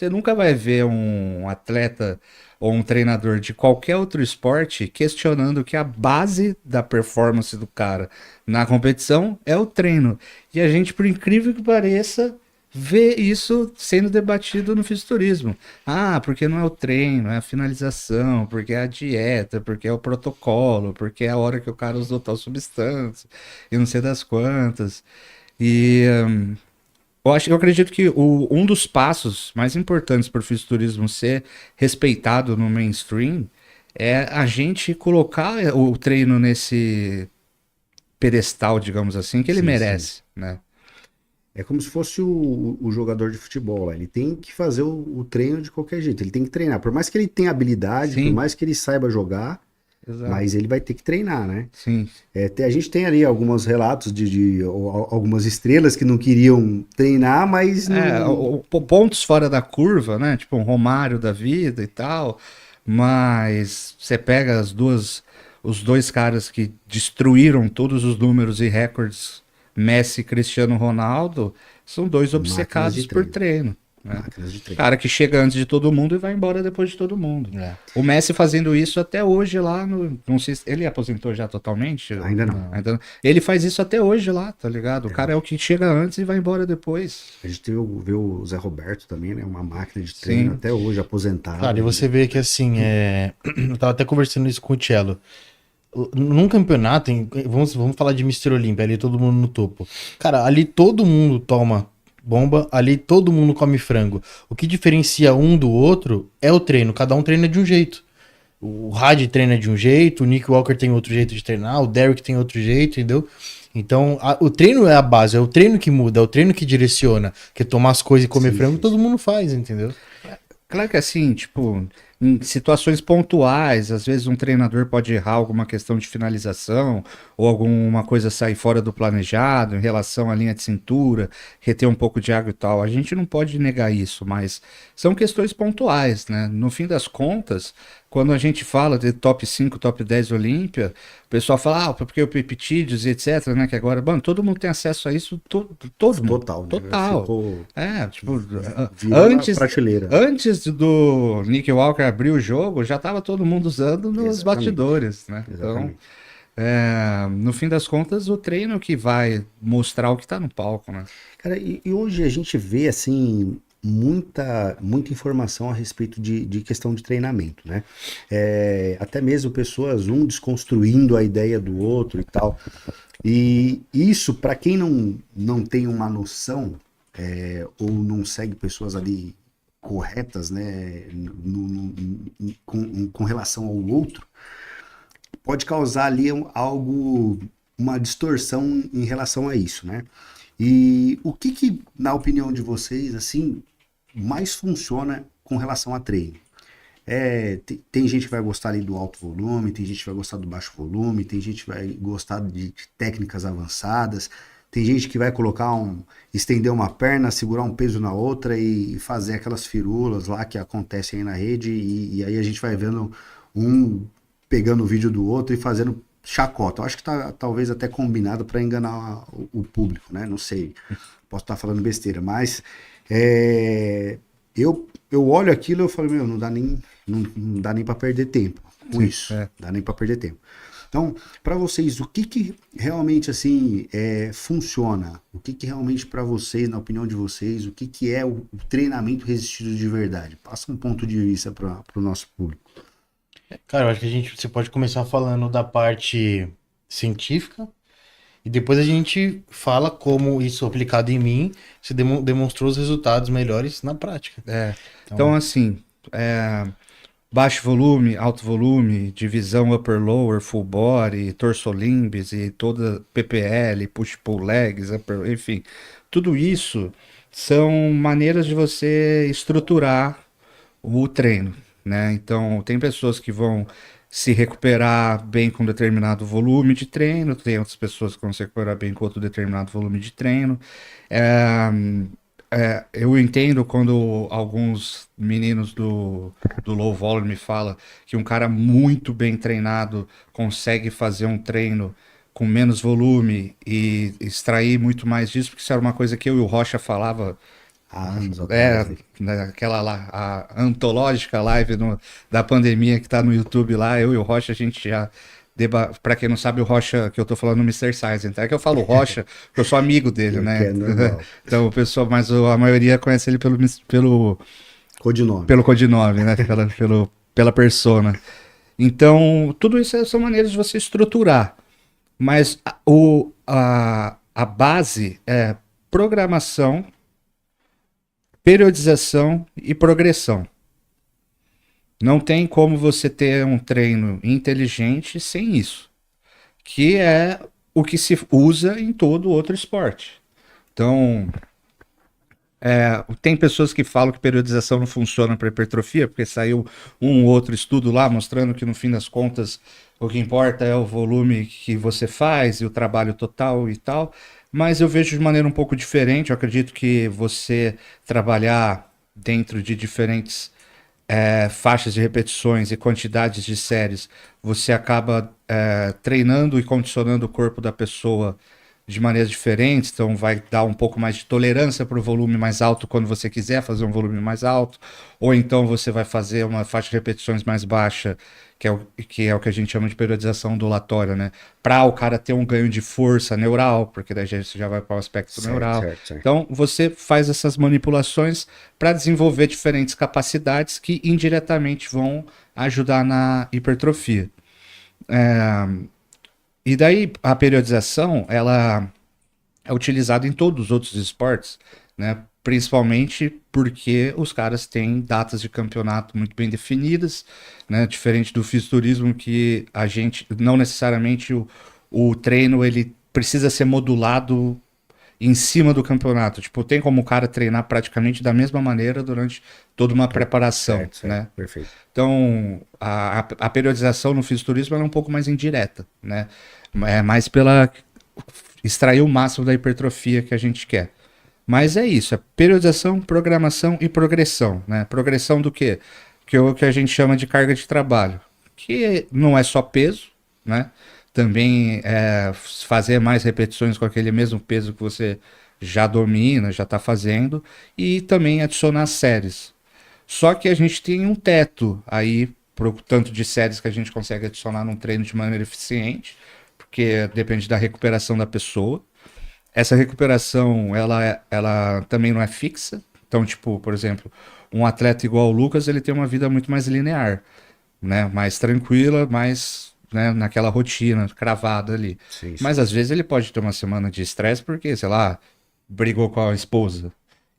Você nunca vai ver um atleta ou um treinador de qualquer outro esporte questionando que a base da performance do cara na competição é o treino. E a gente, por incrível que pareça, vê isso sendo debatido no fisiculturismo. Ah, porque não é o treino, é a finalização, porque é a dieta, porque é o protocolo, porque é a hora que o cara usou tal substância, e não sei das quantas. E eu acredito que um dos passos mais importantes para o fisiculturismo ser respeitado no mainstream é a gente colocar o treino nesse pedestal, digamos assim, que ele Sim, sim. merece, né? É como se fosse o jogador de futebol lá. Ele tem que fazer o treino de qualquer jeito. Ele tem que treinar. Por mais que ele tenha habilidade, por Sim, mais que ele saiba jogar, exato. mas ele vai ter que treinar, né? Sim. A gente tem ali alguns relatos de algumas estrelas que não queriam treinar, mas É, não. pontos fora da curva, né? Tipo um Romário da vida e tal. Mas você pega os dois caras que destruíram todos os números e recordes, Messi e Cristiano Ronaldo, são dois Máquinas de obcecados por treino. treino, né? Máquinas de treino. Cara que chega antes de todo mundo e vai embora depois de todo mundo. É. O Messi fazendo isso até hoje lá no. Não sei se, ele aposentou já totalmente? Ainda não. Não, ainda não. Ele faz isso até hoje lá, tá ligado? O cara é o que chega antes e vai embora depois. A gente vê o Zé Roberto também, né? Uma máquina de treino Sim. até hoje, aposentado Cara, e ainda. você vê que assim, eu tava até conversando isso com o Cello. Num campeonato, vamos falar de Mister Olímpia, ali todo mundo no topo. Cara, ali todo mundo toma bomba, ali todo mundo come frango. O que diferencia um do outro é o treino, cada um treina de um jeito. O Had treina de um jeito, o Nick Walker tem outro jeito de treinar, o Derrick tem outro jeito, entendeu? Então, o treino é a base, é o treino que muda, é o treino que direciona. Que é tomar as coisas e comer Sim, frango, sim, todo sim. mundo faz, entendeu? Claro que assim, tipo, em situações pontuais, às vezes um treinador pode errar alguma questão de finalização ou alguma coisa sair fora do planejado em relação à linha de cintura, reter um pouco de água e tal. A gente não pode negar isso, mas são questões pontuais, né? No fim das contas, quando a gente fala de top 5, top 10 Olímpia, o pessoal fala, ah, porque o peptídeos e etc, né? Que agora, mano, todo mundo tem acesso a isso, todo mundo. Total, né? Total. Ficou. É, tipo, Virou na antes, prateleira, né? antes do Nick Walker abrir o jogo, já estava todo mundo usando nos Exatamente. bastidores, né? Então, Exatamente. no fim das contas, o treino que vai mostrar o que está no palco, né? Cara, e hoje a gente vê, assim, muita informação a respeito de questão de treinamento, né? Até mesmo pessoas, um desconstruindo a ideia do outro e tal. E isso, para quem não tem uma noção, ou não segue pessoas ali corretas, né, com relação ao outro, pode causar ali algo, uma distorção em relação a isso, né? E o que, na opinião de vocês, assim, mais funciona com relação a treino? Tem gente que vai gostar ali do alto volume, tem gente que vai gostar do baixo volume, tem gente que vai gostar de técnicas avançadas, tem gente que vai estender uma perna, segurar um peso na outra e fazer aquelas firulas lá que acontecem aí na rede, e aí a gente vai vendo um pegando o vídeo do outro e fazendo chacota. Eu acho que tá talvez até combinado para enganar o público, né? Não sei, posso estar falando besteira, mas é, eu olho aquilo e eu falo, meu, não dá nem para perder tempo com Sim, isso, não dá nem para perder tempo. Então, para vocês, o que realmente assim funciona? O que realmente para vocês, na opinião de vocês, o que é o treinamento resistido de verdade? Passa um ponto de vista para o nosso público. Cara, eu acho que você pode começar falando da parte científica e depois a gente fala como isso aplicado em mim se demonstrou os resultados melhores na prática. é. Então, Então, assim, baixo volume, alto volume, divisão upper-lower, full body, torso-limbs e toda PPL, push-pull legs, enfim, tudo isso são maneiras de você estruturar o treino, né? Então, tem pessoas que vão se recuperar bem com determinado volume de treino, tem outras pessoas que vão se recuperar bem com outro determinado volume de treino. É, eu entendo quando alguns meninos do low volume falam que um cara muito bem treinado consegue fazer um treino com menos volume e extrair muito mais disso, porque isso era uma coisa que eu e o Rocha falava Há anos atrás. Aquela lá, a antológica live da pandemia que tá no YouTube lá, eu e o Rocha, a gente já. Pra quem não sabe, o Rocha, que eu tô falando no Mr. Science, então é que eu falo Rocha, porque eu sou amigo dele, Que né? é normal. Então o pessoal, mas a maioria conhece ele Codinome. pelo codinome, né? Pela persona. Então, tudo isso são maneiras de você estruturar. Mas a base é programação, periodização e progressão. Não tem como você ter um treino inteligente sem isso, que é o que se usa em todo outro esporte. Então, tem pessoas que falam que periodização não funciona para hipertrofia, porque saiu um ou outro estudo lá mostrando que no fim das contas o que importa é o volume que você faz e o trabalho total e tal. Mas eu vejo de maneira um pouco diferente. Eu acredito que você trabalhar dentro de diferentes faixas de repetições e quantidades de séries, você acaba treinando e condicionando o corpo da pessoa de maneiras diferentes, então vai dar um pouco mais de tolerância para o volume mais alto quando você quiser fazer um volume mais alto, ou então você vai fazer uma faixa de repetições mais baixa, que é o que a gente chama de periodização ondulatória, né? Para o cara ter um ganho de força neural, porque daí você já vai para o aspecto neural. Certo. Então você faz essas manipulações para desenvolver diferentes capacidades que indiretamente vão ajudar na hipertrofia. E daí a periodização, ela é utilizada em todos os outros esportes, né? Principalmente porque os caras têm datas de campeonato muito bem definidas, né? Diferente do fisiculturismo, que a gente não necessariamente o treino ele precisa ser modulado em cima do campeonato. Tipo, tem como o cara treinar praticamente da mesma maneira durante toda uma preparação, Certo. né? Perfeito. Então, a periodização no fisiculturismo ela é um pouco mais indireta, né? É mais pela extrair o máximo da hipertrofia que a gente quer. Mas é isso, é periodização, programação e progressão, né? Progressão do quê? Que é o que a gente chama de carga de trabalho, que não é só peso, né? Também é fazer mais repetições com aquele mesmo peso que você já domina, já está fazendo, e também adicionar séries. Só que a gente tem um teto aí pro tanto de séries que a gente consegue adicionar num treino de maneira eficiente, porque depende da recuperação da pessoa. Essa recuperação, ela também não é fixa. Então, tipo, por exemplo, um atleta igual o Lucas, ele tem uma vida muito mais linear, né? Mais tranquila, mais, né, naquela rotina cravada ali. Sim. Mas às vezes ele pode ter uma semana de estresse porque, sei lá, brigou com a esposa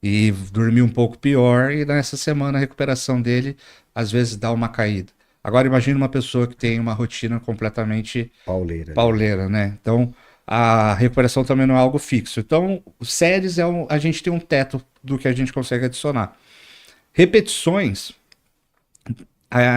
e dormiu um pouco pior, e nessa semana a recuperação dele às vezes dá uma caída. Agora imagine uma pessoa que tem uma rotina completamente pauleira, né? Então a recuperação também não é algo fixo. Então, séries a gente tem um teto do que a gente consegue adicionar. Repetições,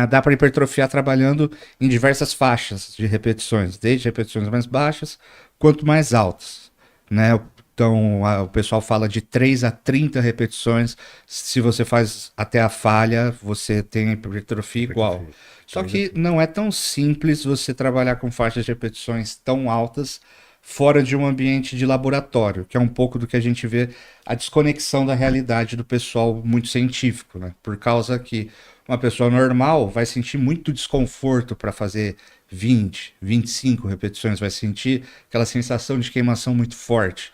dá para hipertrofiar trabalhando em diversas faixas de repetições, desde repetições mais baixas quanto mais altas, né? Então, o pessoal fala de 3 a 30 repetições. Se você faz até a falha, você tem hipertrofia igual. Só que não é tão simples você trabalhar com faixas de repetições tão altas fora de um ambiente de laboratório, que é um pouco do que a gente vê a desconexão da realidade do pessoal muito científico, né? Por causa que uma pessoa normal vai sentir muito desconforto para fazer 20, 25 repetições, vai sentir aquela sensação de queimação muito forte.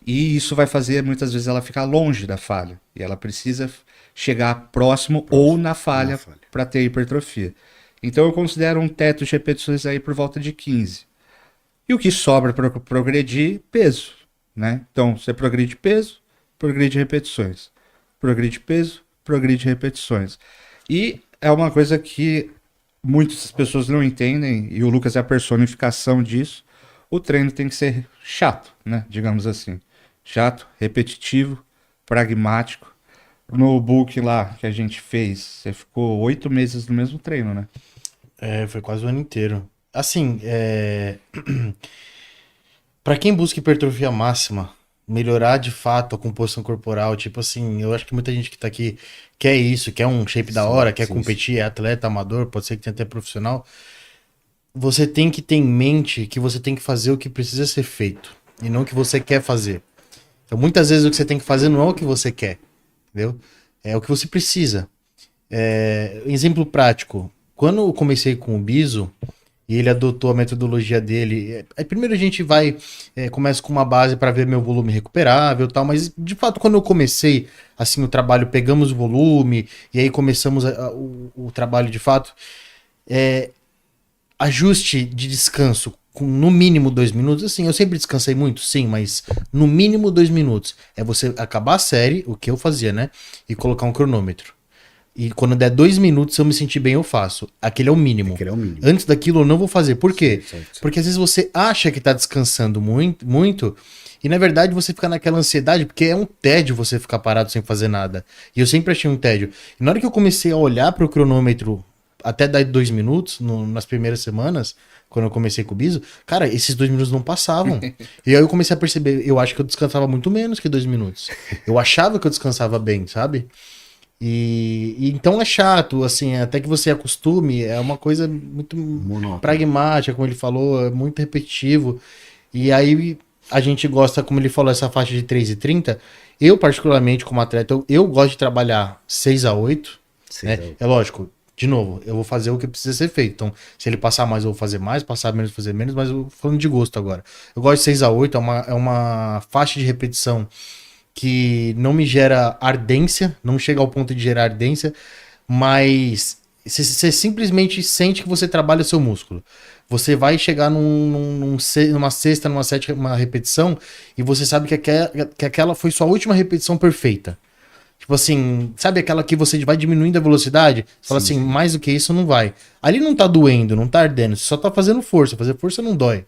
E isso vai fazer muitas vezes ela ficar longe da falha. E ela precisa chegar próximo ou na falha para ter hipertrofia. Então eu considero um teto de repetições aí por volta de 15. E o que sobra para progredir? Peso, né? Então você progride peso, progride repetições. Progride peso, progride repetições. E é uma coisa que muitas pessoas não entendem, e o Lucas é a personificação disso. O treino tem que ser chato, né? Digamos assim. Chato, repetitivo, pragmático. No book lá que a gente fez, você ficou 8 meses no mesmo treino, né? Foi quase o ano inteiro. Assim, para quem busca hipertrofia máxima, melhorar de fato a composição corporal, tipo assim, eu acho que muita gente que tá aqui quer isso, quer um shape da hora, quer competir, é atleta amador, pode ser que tenha até profissional. Você tem que ter em mente que você tem que fazer o que precisa ser feito e não o que você quer fazer. Então, muitas vezes o que você tem que fazer não é o que você quer. entendeu? É o que você precisa. Exemplo prático. Quando eu comecei com o Biso, e ele adotou a metodologia dele. Aí primeiro a gente começa com uma base para ver meu volume recuperável e tal, mas de fato quando eu comecei assim o trabalho, pegamos o volume e aí começamos o trabalho de fato, ajuste de descanso com no mínimo 2 minutos, assim, eu sempre descansei muito, sim, mas no mínimo 2 minutos. É você acabar a série, o que eu fazia, né? E colocar um cronômetro. E quando der 2 minutos, se eu me sentir bem, eu faço. Aquele é o mínimo. Aquele é o mínimo. Antes daquilo, eu não vou fazer. Por quê? Certo. Porque às vezes você acha que tá descansando muito, muito, e na verdade você fica naquela ansiedade, porque é um tédio você ficar parado sem fazer nada. E eu sempre achei um tédio. E na hora que eu comecei a olhar pro cronômetro até dar 2 minutos, nas primeiras semanas, quando eu comecei com o Biso, cara, esses 2 minutos não passavam. E aí eu comecei a perceber, eu acho que eu descansava muito menos que 2 minutos. Eu achava que eu descansava bem, sabe? E então é chato, assim, até que você acostume, é uma coisa muito Monótono. pragmática, como ele falou, é muito repetitivo. E aí a gente gosta, como ele falou, essa faixa de 3:30. Eu, particularmente, como atleta, eu gosto de trabalhar 6 a 8, né? É lógico, de novo, eu vou fazer o que precisa ser feito. Então, se ele passar mais, eu vou fazer mais, passar menos, eu vou fazer menos, mas eu falando de gosto agora. Eu gosto de 6 a 8, é uma faixa de repetição que não me gera ardência, não chega ao ponto de gerar ardência, mas você simplesmente sente que você trabalha seu músculo. Você vai chegar numa sexta, numa sétima repetição, e você sabe que aquela foi sua última repetição perfeita. Tipo assim, sabe aquela que você vai diminuindo a velocidade? Você fala assim, mais do que isso não vai. Ali não tá doendo, não tá ardendo, você só tá fazendo força. Fazer força não dói.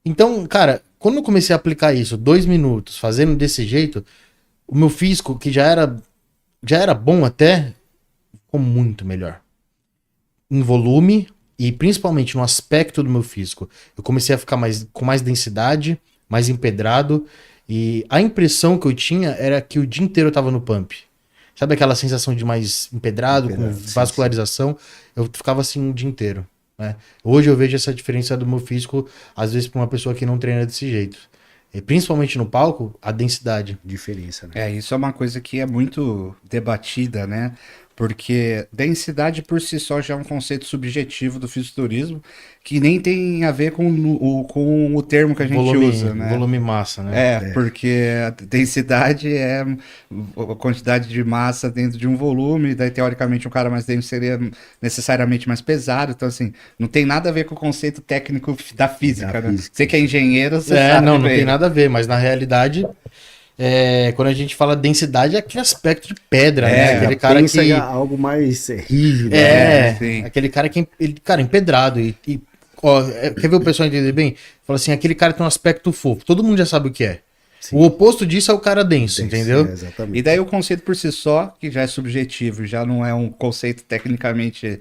Então, cara, quando eu comecei a aplicar isso, 2 minutos, fazendo desse jeito, o meu físico, que já era bom até, ficou muito melhor. Em volume e principalmente no aspecto do meu físico. Eu comecei a ficar com mais densidade, mais empedrado, e a impressão que eu tinha era que o dia inteiro eu tava no pump. Sabe aquela sensação de mais empedrado, com vascularização? Eu ficava assim o dia inteiro. Né? Hoje eu vejo essa diferença do meu físico, às vezes, para uma pessoa que não treina desse jeito. E principalmente no palco, a densidade. Diferença, né? Isso é uma coisa que é muito debatida, né? Porque densidade por si só já é um conceito subjetivo do fisiculturismo que nem tem a ver com o termo que a gente usa, né? Volume massa, né? Porque a densidade é a quantidade de massa dentro de um volume, daí teoricamente um cara mais denso seria necessariamente mais pesado, então assim, não tem nada a ver com o conceito técnico da física, né? Você que é engenheiro, você sabe não bem. tem nada a ver, mas na realidade, quando a gente fala densidade, é aquele aspecto de pedra, né? Aquele cara pensa que... em algo mais rígido. Sim. Aquele cara que cara, empedrado ó, quer ver o pessoal entender bem? Fala assim, aquele cara tem um aspecto fofo. Todo mundo já sabe o que é. Sim. O oposto disso é o cara denso, entendeu? Exatamente. E daí o conceito por si só, que já é subjetivo, já não é um conceito tecnicamente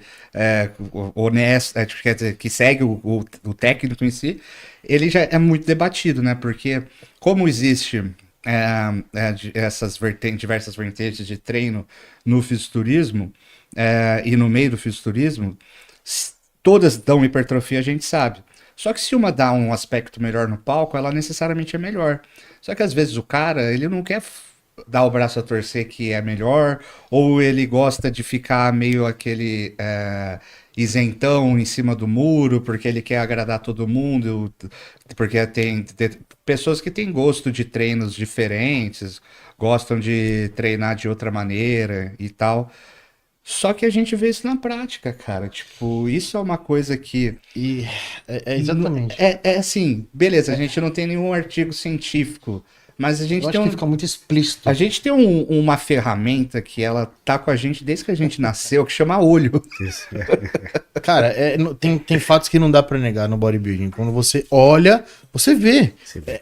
honesto, quer dizer, que segue o técnico em si, ele já é muito debatido, né? Porque como existe essas diversas vertentes de treino no fisiculturismo e no meio do fisiculturismo, todas dão hipertrofia, a gente sabe. Só que se uma dá um aspecto melhor no palco, ela necessariamente é melhor. Só que às vezes o cara, ele não quer dar o braço a torcer que é melhor, ou ele gosta de ficar meio aquele isentão em cima do muro, porque ele quer agradar todo mundo, porque tem pessoas que têm gosto de treinos diferentes, gostam de treinar de outra maneira e tal. Só que a gente vê isso na prática, cara. Tipo, isso é uma coisa que. Exatamente. É assim, beleza, a gente não tem nenhum artigo científico, mas a gente Eu tem acho que fica muito explícito. a gente tem uma ferramenta que ela tá com a gente desde que a gente nasceu, que chama olho. Isso. Cara, tem fatos que não dá pra negar no bodybuilding. Quando você olha, você vê.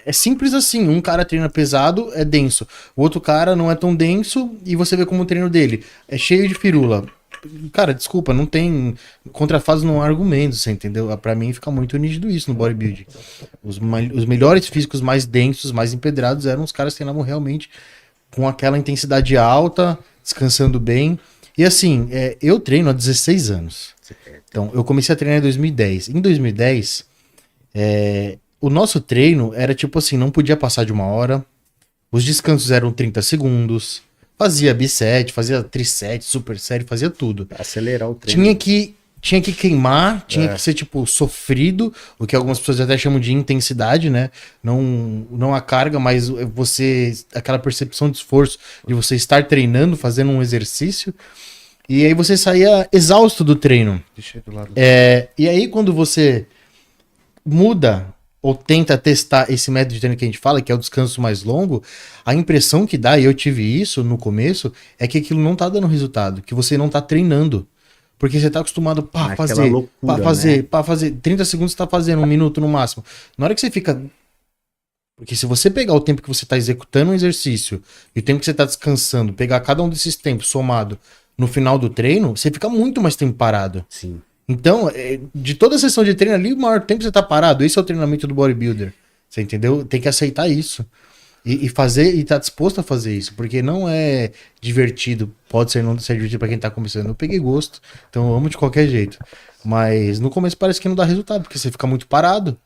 É simples assim. Um cara treina pesado, é denso. O outro cara não é tão denso e você vê como o treino dele é cheio de firula. Cara, desculpa, não tem... Contra fatos não há argumentos, você entendeu? Pra mim fica muito nítido isso no bodybuilding. Os melhores físicos mais densos, mais empedrados eram os caras que treinavam realmente com aquela intensidade alta, descansando bem. E assim, eu treino há 16 anos. Então, eu comecei a treinar em 2010. Em 2010, o nosso treino era tipo assim, não podia passar de 1 hora. Os descansos eram 30 segundos. Fazia bisete, fazia trisete, superset, fazia tudo. Acelerar o treino. Tinha que queimar, tinha que ser, tipo, sofrido, o que algumas pessoas até chamam de intensidade, né? Não a carga, mas aquela percepção de esforço de você estar treinando, fazendo um exercício. E aí você saía exausto do treino. Deixa eu ir do lado. E aí quando você muda ou tenta testar esse método de treino que a gente fala, que é o descanso mais longo, a impressão que dá, e eu tive isso no começo, é que aquilo não tá dando resultado, que você não tá treinando. Porque você tá acostumado Naquela fazer, loucura, pra fazer. 30 segundos você tá fazendo, 1 minuto no máximo. Na hora que você fica. Porque se você pegar o tempo que você tá executando um exercício e o tempo que você tá descansando, pegar cada um desses tempos somado no final do treino, você fica muito mais tempo parado. Sim. Então, de toda a sessão de treino ali, o maior tempo você tá parado. Esse é o treinamento do bodybuilder. Você entendeu? Tem que aceitar isso. E fazer, e tá disposto a fazer isso, porque não é divertido, pode ser não ser divertido pra quem tá começando. Eu peguei gosto, então eu amo de qualquer jeito. Mas no começo parece que não dá resultado, porque você fica muito parado.